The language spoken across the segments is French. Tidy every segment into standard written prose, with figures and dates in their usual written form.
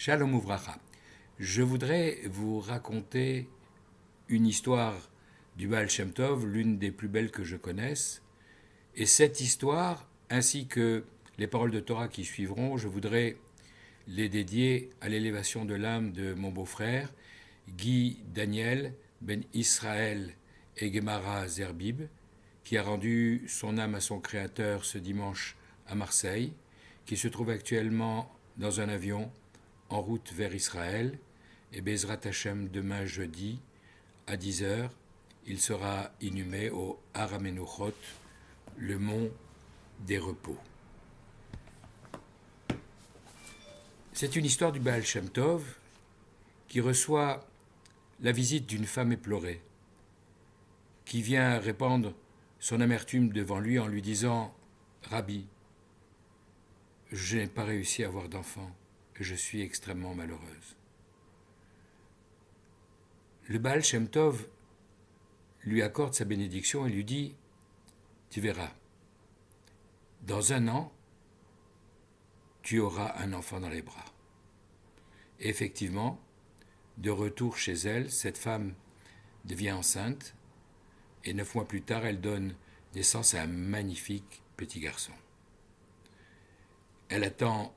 Shalom Uvracha. Je voudrais vous raconter une histoire du Baal Shem Tov, l'une des plus belles que je connaisse. Et cette histoire, ainsi que les paroles de Torah qui suivront, je voudrais les dédier à l'élévation de l'âme de mon beau-frère, Guy Daniel Ben Israël et Gemara Zerbib, qui a rendu son âme à son Créateur ce dimanche à Marseille, qui se trouve actuellement dans un avion en route vers Israël, et Bezrat Hashem demain jeudi à 10h, il sera inhumé au Har HaMenuchot, le mont des repos. C'est une histoire du Baal Shem Tov qui reçoit la visite d'une femme éplorée, qui vient répandre son amertume devant lui en lui disant « Rabbi, je n'ai pas réussi à avoir d'enfant. Je suis extrêmement malheureuse. » Le Baal Shem Tov lui accorde sa bénédiction et lui dit « Tu verras, dans 1 an, tu auras un enfant dans les bras. » Et effectivement, de retour chez elle, cette femme devient enceinte et 9 mois plus tard, elle donne naissance à un magnifique petit garçon. Elle attend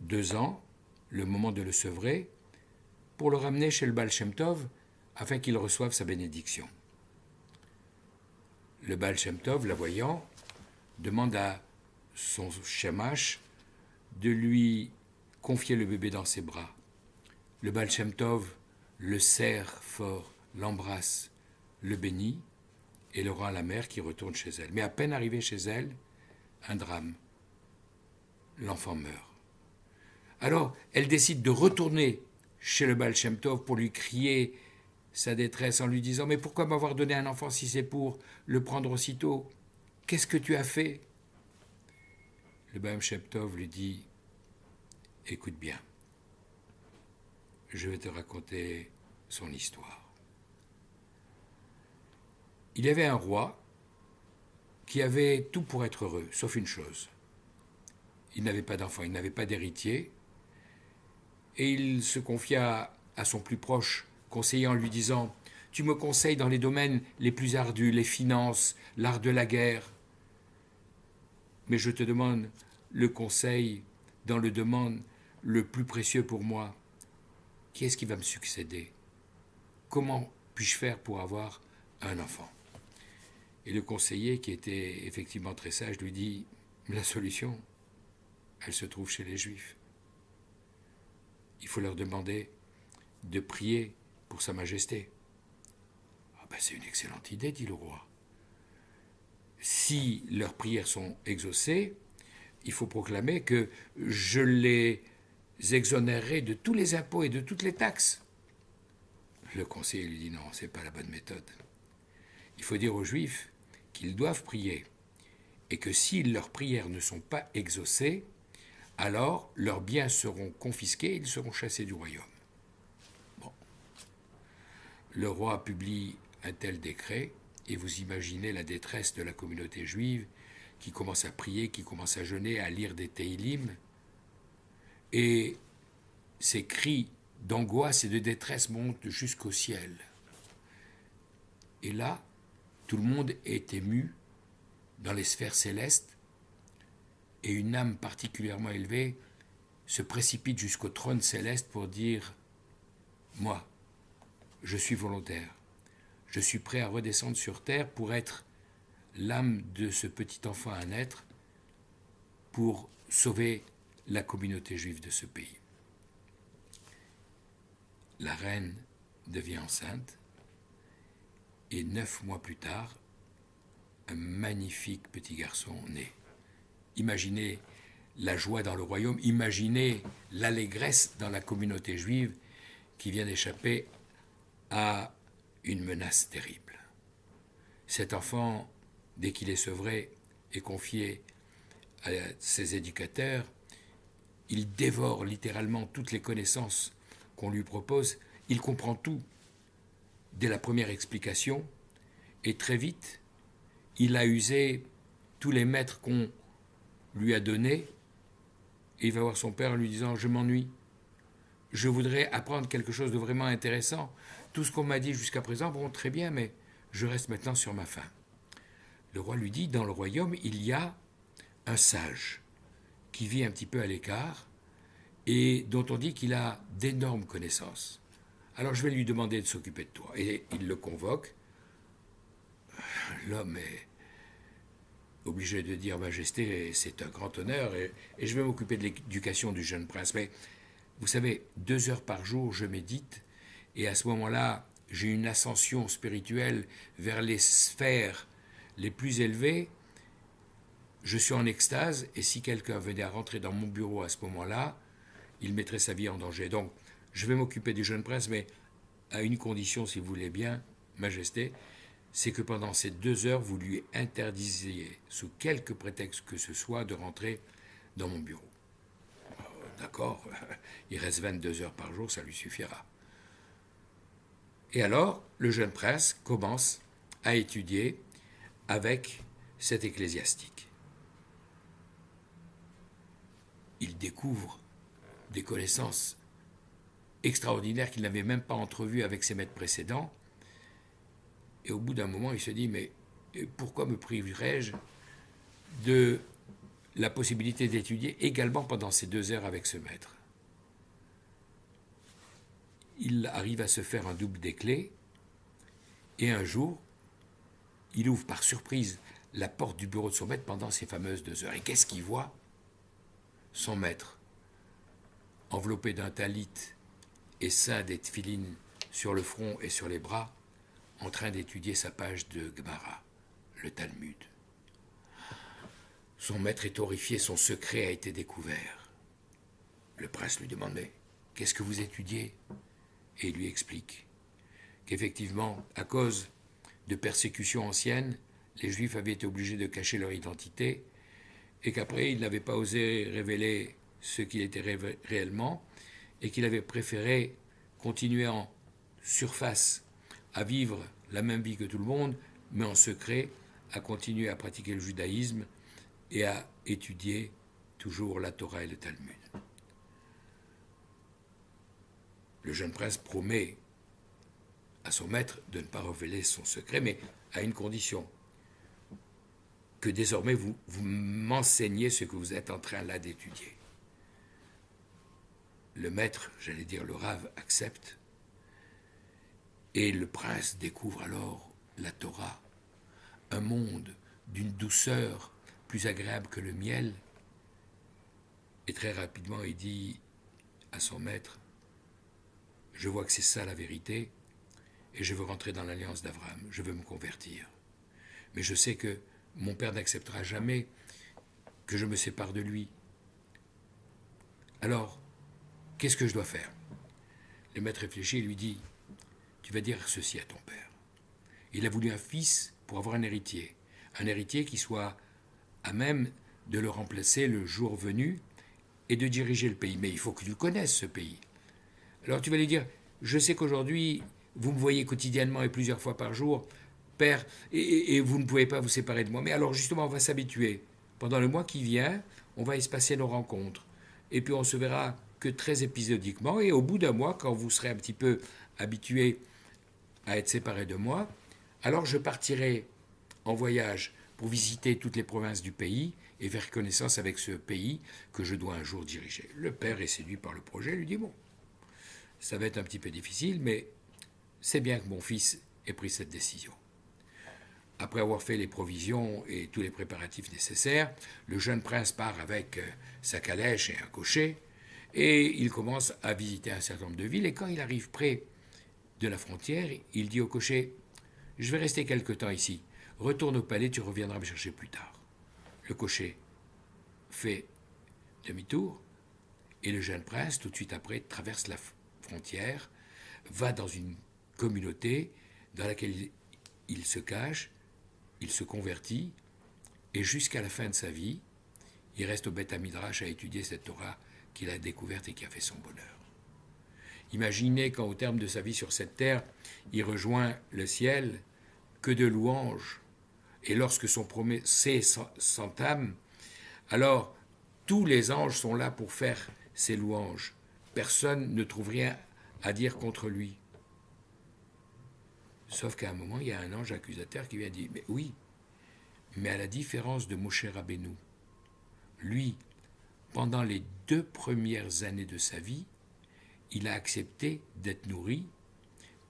2 ans, le moment de le sevrer, pour le ramener chez le Baal Shem Tov afin qu'il reçoive sa bénédiction. Le Baal Shem Tov, la voyant, demande à son shamash de lui confier le bébé dans ses bras. Le Baal Shem Tov le serre fort, l'embrasse, le bénit et le rend à la mère qui retourne chez elle. Mais à peine arrivée chez elle, un drame. L'enfant meurt. Alors, elle décide de retourner chez le Baal Shem Tov pour lui crier sa détresse en lui disant « Mais pourquoi m'avoir donné un enfant si c'est pour le prendre aussitôt? Qu'est-ce que tu as fait ?» Le Baal Shem Tov lui dit « Écoute bien, je vais te raconter son histoire. » Il y avait un roi qui avait tout pour être heureux, sauf une chose. Il n'avait pas d'enfant, il n'avait pas d'héritier, et il se confia à son plus proche conseiller en lui disant « Tu me conseilles dans les domaines les plus ardus, les finances, l'art de la guerre, mais je te demande le conseil dans le domaine le plus précieux pour moi. Qui est-ce qui va me succéder? Comment puis-je faire pour avoir un enfant ?» Et le conseiller, qui était effectivement très sage, lui dit « La solution, elle se trouve chez les Juifs. Il faut leur demander de prier pour Sa Majesté. » « Ah ben c'est une excellente idée, dit le roi. Si leurs prières sont exaucées, il faut proclamer que je les exonérerai de tous les impôts et de toutes les taxes. Le conseiller lui dit non, c'est pas la bonne méthode. Il faut dire aux Juifs qu'ils doivent prier et que si leurs prières ne sont pas exaucées, alors leurs biens seront confisqués et ils seront chassés du royaume. Bon. Le roi publie un tel décret et vous imaginez la détresse de la communauté juive qui commence à prier, qui commence à jeûner, à lire des Teilim. Et ces cris d'angoisse et de détresse montent jusqu'au ciel. Et là, tout le monde est ému dans les sphères célestes et une âme particulièrement élevée se précipite jusqu'au trône céleste pour dire « Moi, je suis volontaire. Je suis prêt à redescendre sur terre pour être l'âme de ce petit enfant à naître pour sauver la communauté juive de ce pays. » La reine devient enceinte et 9 mois plus tard, un magnifique petit garçon naît. Imaginez la joie dans le royaume, imaginez l'allégresse dans la communauté juive qui vient d'échapper à une menace terrible. Cet enfant, dès qu'il est sevré, est confié à ses éducateurs. Il dévore littéralement toutes les connaissances qu'on lui propose. Il comprend tout dès la première explication et très vite, il a usé tous les maîtres qu'on lui a donnés et il va voir son père en lui disant « Je m'ennuie, je voudrais apprendre quelque chose de vraiment intéressant. Tout ce qu'on m'a dit jusqu'à présent, bon, très bien, mais je reste maintenant sur ma faim. Le roi lui dit, dans le royaume, il y a un sage qui vit un petit peu à l'écart et dont on dit qu'il a d'énormes connaissances. Alors je vais lui demander de s'occuper de toi. Et il le convoque. L'homme est obligé de dire, Majesté, c'est un grand honneur, et je vais m'occuper de l'éducation du jeune prince. Mais vous savez, 2 heures par jour, je médite, et à ce moment-là, j'ai une ascension spirituelle vers les sphères les plus élevées. Je suis en extase, et si quelqu'un venait à rentrer dans mon bureau à ce moment-là, il mettrait sa vie en danger. Donc, je vais m'occuper du jeune prince, mais à une condition, si vous voulez bien, Majesté, c'est que pendant ces 2 heures, vous lui interdisiez, sous quelque prétexte que ce soit, de rentrer dans mon bureau. D'accord, il reste 22 heures par jour, ça lui suffira. Et alors, le jeune prince commence à étudier avec cet ecclésiastique. Il découvre des connaissances extraordinaires qu'il n'avait même pas entrevues avec ses maîtres précédents. Et au bout d'un moment, il se dit, mais pourquoi me priverais-je de la possibilité d'étudier également pendant ces 2 heures avec ce maître? Il arrive à se faire un double des clés, et un jour, il ouvre par surprise la porte du bureau de son maître pendant ces fameuses 2 heures. Et qu'est-ce qu'il voit? Son maître, enveloppé d'un talit et ceint des tefilines sur le front et sur les bras, en train d'étudier sa page de Gemara, le Talmud. Son maître est horrifié, son secret a été découvert. Le prince lui demande, mais qu'est-ce que vous étudiez? Et il lui explique qu'effectivement, à cause de persécutions anciennes, les Juifs avaient été obligés de cacher leur identité, et qu'après, ils n'avaient pas osé révéler ce qu'il était réellement, et qu'il avait préféré continuer en surface à vivre la même vie que tout le monde, mais en secret, à continuer à pratiquer le judaïsme et à étudier toujours la Torah et le Talmud. Le jeune prince promet à son maître de ne pas révéler son secret, mais à une condition, que désormais vous m'enseignez ce que vous êtes en train là d'étudier. Le maître, j'allais dire le rave, accepte. Et le prince découvre alors la Torah, un monde d'une douceur plus agréable que le miel. Et très rapidement, il dit à son maître, je vois que c'est ça la vérité, et je veux rentrer dans l'alliance d'Abraham, je veux me convertir. Mais je sais que mon père n'acceptera jamais que je me sépare de lui. Alors, qu'est-ce que je dois faire? Le maître réfléchit et lui dit, tu vas dire ceci à ton père. Il a voulu un fils pour avoir un héritier qui soit à même de le remplacer le jour venu et de diriger le pays. Mais il faut que tu connaisses ce pays. Alors tu vas lui dire, je sais qu'aujourd'hui, vous me voyez quotidiennement et plusieurs fois par jour, père, et vous ne pouvez pas vous séparer de moi. Mais alors justement, on va s'habituer. Pendant le mois qui vient, on va espacer nos rencontres. Et puis on se verra que très épisodiquement. Et au bout d'un mois, quand vous serez un petit peu habitué à être séparé de moi, alors je partirai en voyage pour visiter toutes les provinces du pays et faire connaissance avec ce pays que je dois un jour diriger. Le père est séduit par le projet, lui dit, bon, ça va être un petit peu difficile, mais c'est bien que mon fils ait pris cette décision. Après avoir fait les provisions et tous les préparatifs nécessaires, le jeune prince part avec sa calèche et un cocher, et il commence à visiter un certain nombre de villes, et quand il arrive près de la frontière, il dit au cocher, je vais rester quelque temps ici, retourne au palais, tu reviendras me chercher plus tard. Le cocher fait demi-tour, et le jeune prince, tout de suite après, traverse la frontière, va dans une communauté dans laquelle il se cache, il se convertit, et jusqu'à la fin de sa vie, il reste au Beth Midrash à étudier cette Torah qu'il a découverte et qui a fait son bonheur. Imaginez quand au terme de sa vie sur cette terre, il rejoint le ciel, que de louanges, et lorsque son procès s'entame, alors tous les anges sont là pour faire ces louanges personne ne trouve rien à dire contre lui. Sauf qu'à un moment, il y a un ange accusateur qui vient dire, mais oui, mais à la différence de Moshe Rabbeinu, lui, pendant les 2 premières années de sa vie, il a accepté d'être nourri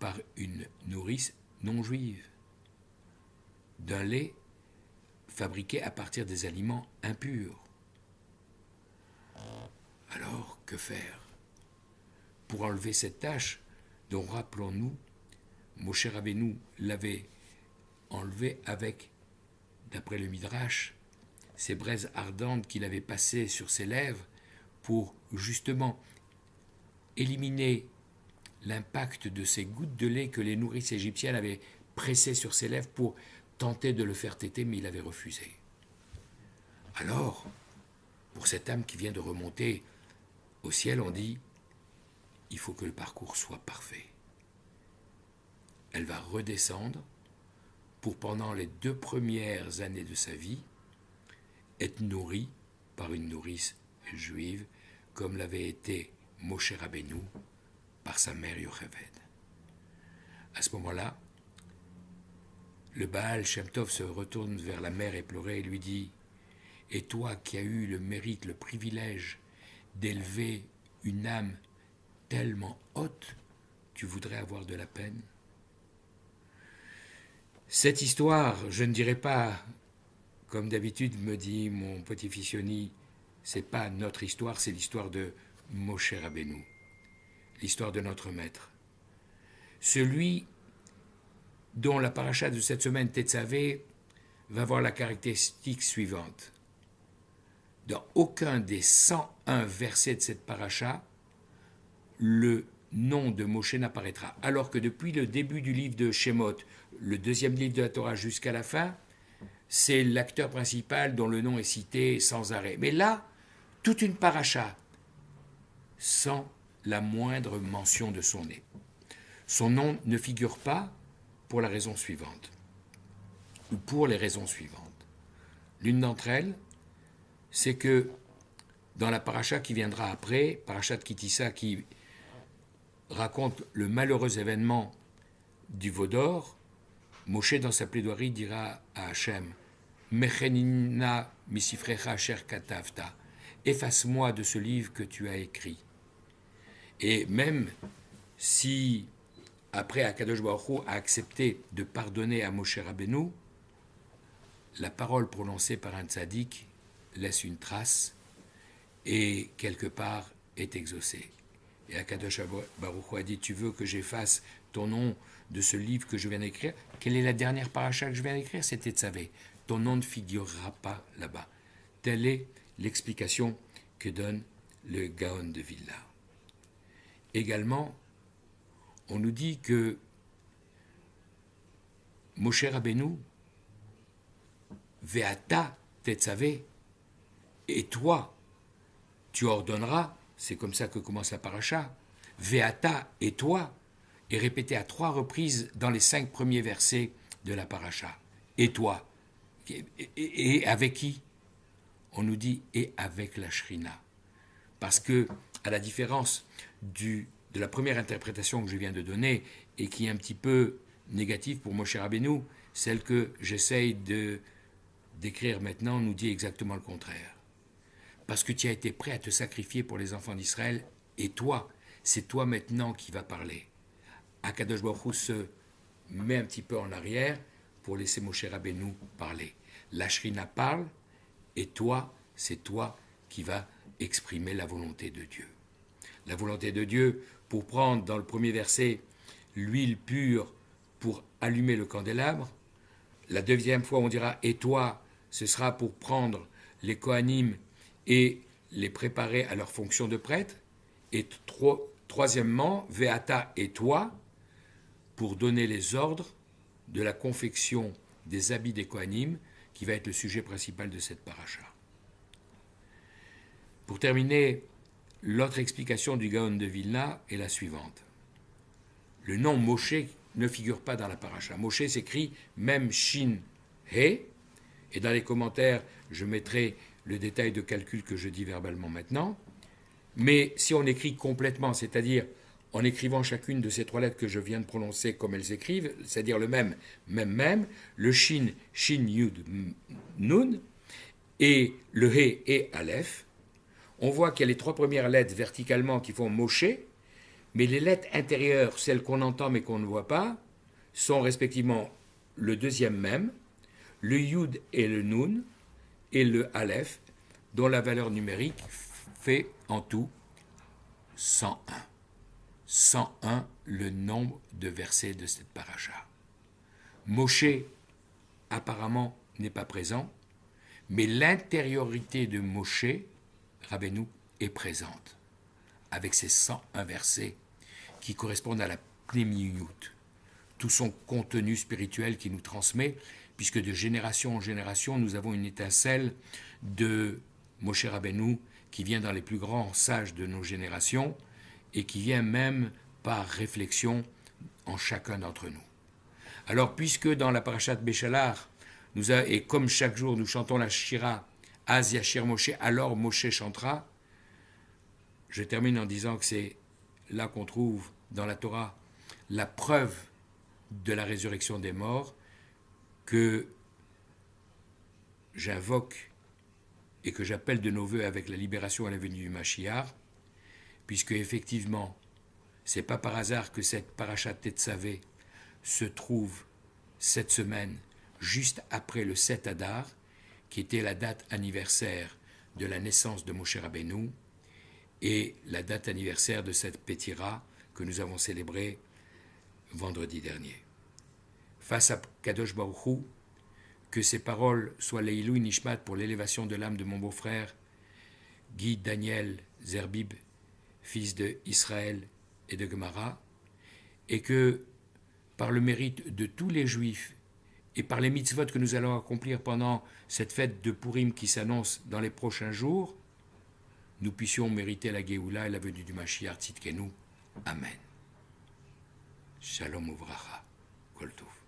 par une nourrice non juive, d'un lait fabriqué à partir des aliments impurs. Alors, que faire? Pour enlever cette tâche, dont rappelons-nous, Moshe Rabbeinu l'avait enlevé avec, d'après le Midrash, ces braises ardentes qu'il avait passées sur ses lèvres pour justement éliminer l'impact de ces gouttes de lait que les nourrices égyptiennes avaient pressées sur ses lèvres pour tenter de le faire téter, mais il avait refusé. Alors, pour cette âme qui vient de remonter au ciel, on dit, il faut que le parcours soit parfait. Elle va redescendre pour, pendant les 2 premières années de sa vie, être nourrie par une nourrice juive, comme l'avait été Moshe Rabbeinu par sa mère Yocheved. À ce moment-là, le Baal Shem Tov se retourne vers la mère éplorée et lui dit « Et toi qui as eu le mérite, le privilège d'élever une âme tellement haute, tu voudrais avoir de la peine ?» Cette histoire, je ne dirais pas, comme d'habitude me dit mon petit-fils Yoni, c'est pas notre histoire, c'est l'histoire de Moshe Rabbeinu, l'histoire de notre maître. Celui dont la paracha de cette semaine, Tetzavé, va avoir la caractéristique suivante. Dans aucun des 101 versets de cette paracha, le nom de Moshe n'apparaîtra. Alors que depuis le début du livre de Shemot, le 2e livre de la Torah jusqu'à la fin, c'est l'acteur principal dont le nom est cité sans arrêt. Mais là, toute une paracha, sans la moindre mention de son nom. Son nom ne figure pas pour la raison suivante, ou pour les raisons suivantes. L'une d'entre elles, c'est que dans la paracha qui viendra après, paracha de Kitissa, qui raconte le malheureux événement du veau d'or, Moshe, dans sa plaidoirie, dira à Hachem, Mechenina misifrecha asher katavta, efface-moi de ce livre que tu as écrit. Et même si, après Akadosh Baruch Hu a accepté de pardonner à Moshe Rabbeinu, la parole prononcée par un tzaddik laisse une trace et quelque part est exaucée. Et Akadosh Baruch Hu a dit, tu veux que j'efface ton nom de ce livre que je viens d'écrire? Quelle est la dernière paracha que je viens d'écrire? C'était Tzavé. Ton nom ne figurera pas là-bas. Telle est l'explication que donne le Gaon de Vilna. Également, on nous dit que Moshe Rabbeinu, Ve'ata tetzavé, et toi, tu ordonneras, c'est comme ça que commence la paracha, Ve'ata et toi, est répété à 3 reprises dans les 5 premiers versets de la paracha. Et toi, et avec qui? On nous dit et avec la Shrina. Parce que, à la différence de la première interprétation que je viens de donner, et qui est un petit peu négative pour Moshe Rabbeinu, celle que j'essaye d'écrire maintenant nous dit exactement le contraire. Parce que tu as été prêt à te sacrifier pour les enfants d'Israël, et toi, c'est toi maintenant qui vas parler. Akadosh Baruch Hu se met un petit peu en arrière pour laisser Moshe Rabbeinu parler. La Shrina parle, et toi, c'est toi qui vas exprimer la volonté de Dieu. La volonté de Dieu pour prendre dans le premier verset l'huile pure pour allumer le candélabre. La deuxième fois, on dira « et toi », ce sera pour prendre les Kohanim et les préparer à leur fonction de prêtre. Et troisièmement, « Ve'ata » et toi, pour donner les ordres de la confection des habits des Kohanim, qui va être le sujet principal de cette paracha. Pour terminer, l'autre explication du Gaon de Vilna est la suivante. Le nom Moshe ne figure pas dans la paracha. Moshe s'écrit Mem Shin He, et dans les commentaires, je mettrai le détail de calcul que je dis verbalement maintenant. Mais si on écrit complètement, c'est-à-dire en écrivant chacune de ces 3 lettres que je viens de prononcer comme elles écrivent, c'est-à-dire le même, le shin, shin, yud, nun, et le he et aleph, on voit qu'il y a les 3 premières lettres verticalement qui font Moshe, mais les lettres intérieures, celles qu'on entend mais qu'on ne voit pas, sont respectivement le deuxième même, le yud et le nun, et le aleph, dont la valeur numérique fait en tout 101. 101, le nombre de versets de cette paracha. Moshe, apparemment, n'est pas présent, mais l'intériorité de Moshe, Rabbeinu, est présente, avec ses 101 versets qui correspondent à la pnémiout, tout son contenu spirituel qui nous transmet, puisque de génération en génération, nous avons une étincelle de Moshe Rabbeinu qui vient dans les plus grands sages de nos générations et qui vient même par réflexion en chacun d'entre nous. Alors, puisque dans la parashat Béchalar, et comme chaque jour nous chantons la Shira, Az Yashir Moshe, alors Moshe chantera, je termine en disant que c'est là qu'on trouve dans la Torah la preuve de la résurrection des morts que j'invoque et que j'appelle de nos voeux avec la libération à la venue du Mashiach, puisque effectivement, c'est pas par hasard que cette parashat Tetzavé se trouve cette semaine juste après le 7 Adar, qui était la date anniversaire de la naissance de Moshe Rabbeinu et la date anniversaire de cette Pétira que nous avons célébrée vendredi dernier. Face à Kadosh Baruch Hu, que ces paroles soient Leilou Nishmat pour l'élévation de l'âme de mon beau-frère Guy Daniel Zerbib, fils de Israël et de Gemara, et que par le mérite de tous les Juifs et par les mitzvot que nous allons accomplir pendant cette fête de Purim qui s'annonce dans les prochains jours, nous puissions mériter la Géoula et la venue du Mashiach Tzidkenu. Amen. Shalom uvracha. Kol tov.